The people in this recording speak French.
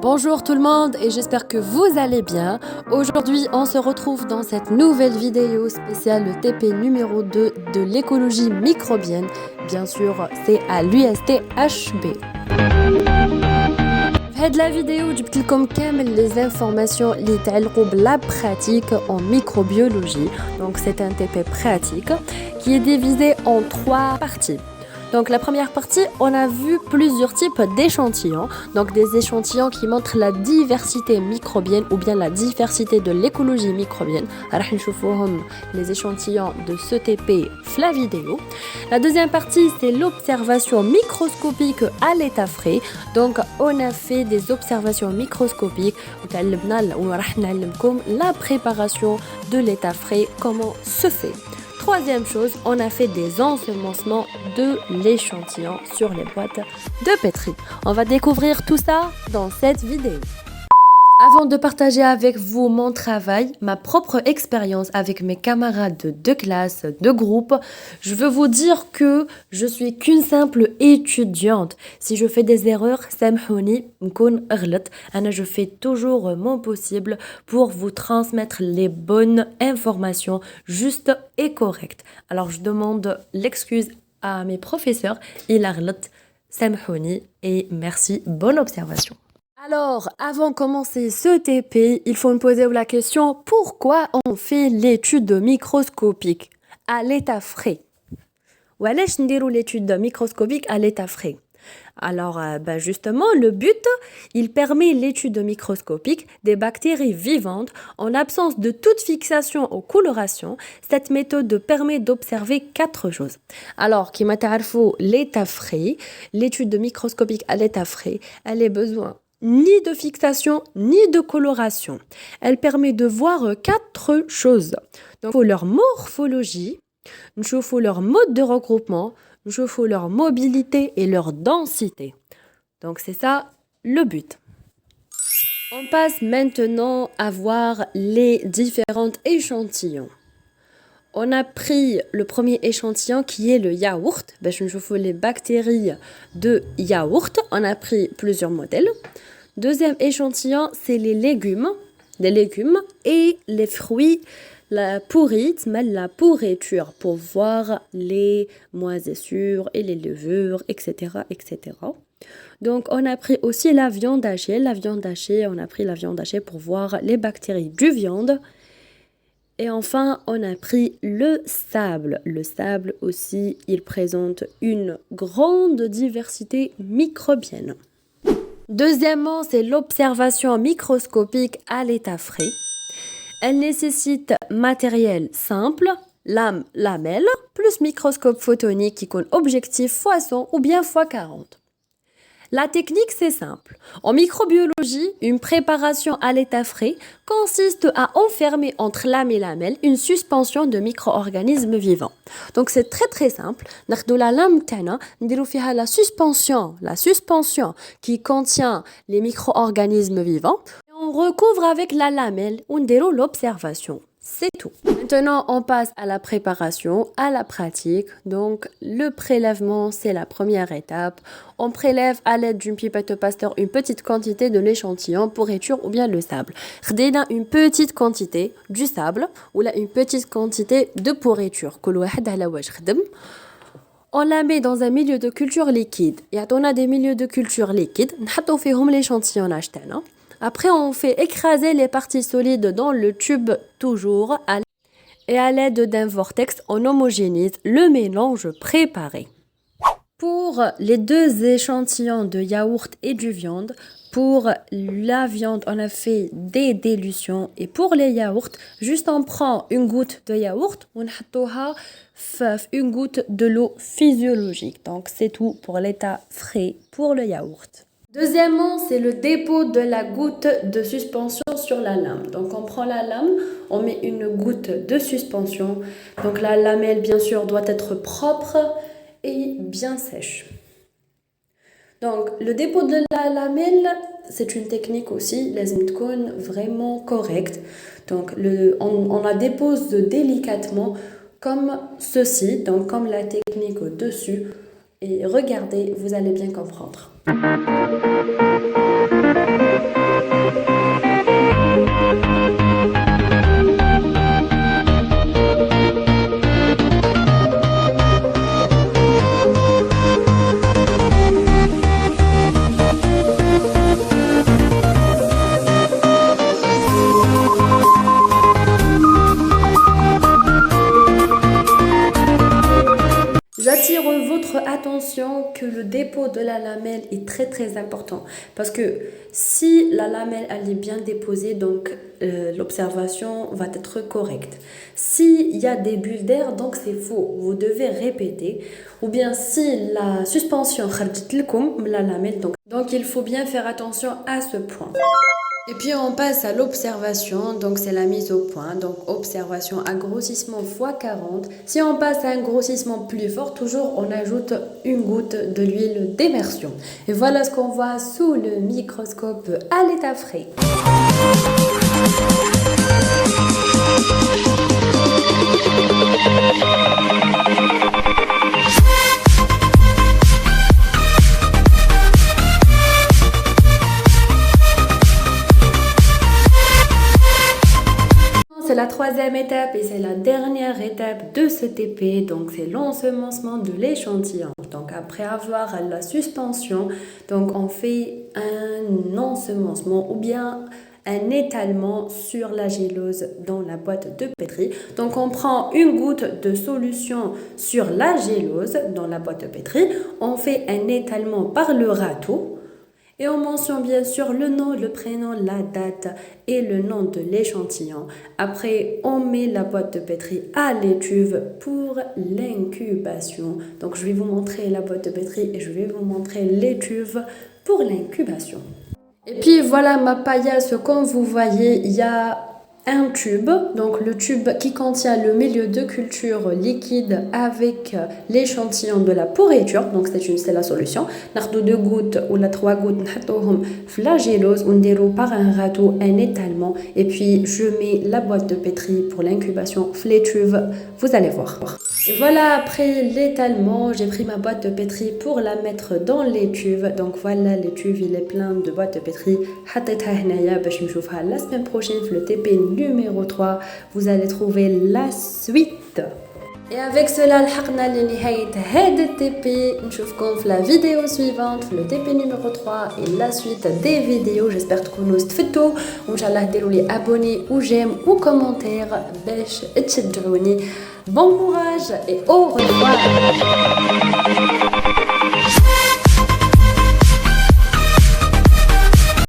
Bonjour tout le monde et j'espère que vous allez bien. Aujourd'hui, on se retrouve dans cette nouvelle vidéo spéciale le TP numéro 2 de l'écologie microbienne. Bien sûr, c'est à l'USTHB. Dans la vidéo, je vais vous donner les informations liées à la pratique en microbiologie. Donc, c'est un TP pratique qui est divisé en 3 parties. Donc la première partie, on a vu plusieurs types d'échantillons. Donc des échantillons qui montrent la diversité microbienne ou bien la diversité de l'écologie microbienne. Alors les échantillons de ce TP la vidéo. La deuxième partie, c'est l'observation microscopique à l'état frais. Donc on a fait des observations microscopiques la préparation de l'état frais, comment se fait. Troisième chose, on a fait des ensemencements de l'échantillon sur les boîtes de pétri. On va découvrir tout ça dans cette vidéo. Avant de partager avec vous mon travail, ma propre expérience avec mes camarades de classe, de groupe, je veux vous dire que je suis qu'une simple étudiante. Si je fais des erreurs, سامحوني نكون غلط. Je fais toujours mon possible pour vous transmettre les bonnes informations justes et correctes. Alors je demande l'excuse à mes professeurs, il a غلط, سامحوني et merci, bonne observation. Alors, avant de commencer ce TP, il faut me poser la question pourquoi on fait l'étude microscopique à l'état frais? Ou allez-je dire l'étude microscopique à l'état frais? Alors, justement, le but, il permet l'étude microscopique des bactéries vivantes en absence de toute fixation ou coloration. Cette méthode permet d'observer 4 choses. Alors, qui m'a l'état frais, l'étude microscopique à l'état frais, elle a besoin ni de fixation, ni de coloration. Elle permet de voir 4 choses. Donc, leur morphologie, leur mode de regroupement, leur mobilité et leur densité. Donc, c'est ça le but. On passe maintenant à voir les différents échantillons. On a pris le premier échantillon qui est le yaourt. Je vous les bactéries de yaourt. On a pris plusieurs modèles. Deuxième échantillon, c'est les légumes et les fruits, la pourriture pour voir les moisissures et les levures, etc., etc. Donc, on a pris aussi la viande hachée. On a pris la viande hachée pour voir les bactéries du viande. Et enfin, on a pris le sable. Le sable aussi, il présente une grande diversité microbienne. Deuxièmement, c'est l'observation microscopique à l'état frais. Elle nécessite matériel simple, lame, lamelle, plus microscope photonique qui compte objectif x100 ou bien x40. La technique, c'est simple. En microbiologie, une préparation à l'état frais consiste à enfermer entre lame et lamelle une suspension de micro-organismes vivants. Donc, c'est très très simple. Nous la lame, la suspension qui contient les micro-organismes vivants. Et on recouvre avec la lamelle, on déroule l'observation. C'est tout. Maintenant, on passe à la préparation, à la pratique. Donc, le prélèvement, c'est la première étape. On prélève à l'aide d'une pipette Pasteur une petite quantité de l'échantillon, pourriture ou bien le sable. Khdina une petite quantité du sable ou là une petite quantité de pourriture. On la met dans un milieu de culture liquide. Et on a des milieux de culture liquide. On fait l'échantillon acheté. Après, on fait écraser les parties solides dans le tube toujours et à l'aide d'un vortex, on homogénise le mélange préparé. Pour les 2 échantillons de yaourt et du viande, pour la viande, on a fait des dilutions et pour les yaourts, juste on prend une goutte de yaourt, on a une goutte de l'eau physiologique. Donc, c'est tout pour l'état frais pour le yaourt. Deuxièmement, c'est le dépôt de la goutte de suspension sur la lame. Donc, on prend la lame, on met une goutte de suspension. Donc, la lamelle, bien sûr, doit être propre et bien sèche. Donc, le dépôt de la lamelle, c'est une technique aussi, les imtkon vraiment correcte. Donc, on la dépose délicatement comme ceci, donc comme la technique au-dessus. et regardez, vous allez bien comprendre. J'attire votre attention que le dépôt de la lamelle est très important parce que si la lamelle elle est bien déposée, donc l'observation va être correcte. S'il y a des bulles d'air, donc c'est faux, vous devez répéter. Ou bien si la suspension خرجت لكم la lamelle, donc il faut bien faire attention à ce point. Et puis on passe à l'observation, donc c'est la mise au point, donc observation à grossissement x 40. Si on passe à un grossissement plus fort, toujours on ajoute une goutte de l'huile d'immersion. Et voilà ce qu'on voit sous le microscope à l'état frais. C'est la troisième étape et c'est la dernière étape de ce TP, donc c'est l'ensemencement de l'échantillon. Donc après avoir la suspension, donc on fait un ensemencement ou bien un étalement sur la gélose dans la boîte de pétri. Donc on prend une goutte de solution sur la gélose dans la boîte de pétri, on fait un étalement par le râteau. Et on mentionne bien sûr le nom, le prénom, la date et le nom de l'échantillon. Après, on met la boîte de pétri à l'étuve pour l'incubation. Donc, je vais vous montrer la boîte de pétri et je vais vous montrer l'étuve pour l'incubation. Et puis voilà ma paillasse, comme vous voyez, il y a un tube, donc le tube qui contient le milieu de culture liquide avec l'échantillon de la pourriture, donc c'est la solution. ناخدو 2 gouttes ou 3 gouttes نحطوهم في la gélose ونديرو par un râteau un étalement et puis je mets la boîte de pétri pour l'incubation في l'étuve, vous allez voir. Et voilà, après l'étalement, j'ai pris ma boîte de pétri pour la mettre dans l'étuve. Donc voilà, l'étuve il est plein de boîtes de pétri. حطيتها هنايا باش نشوفها la semaine prochaine في le TP numéro 3. Vous allez trouver la suite. Et avec cela, لحقنا لنهاية هذا الTP. نشوفكم في la vidéo suivante, في le TP numéro 3 et la suite des vidéos. J'espère تكونوا استفدتوا وإن شاء الله ديروا لي abonner ou j'aime ou commentaire باش تشجعوني. Bon courage et au revoir.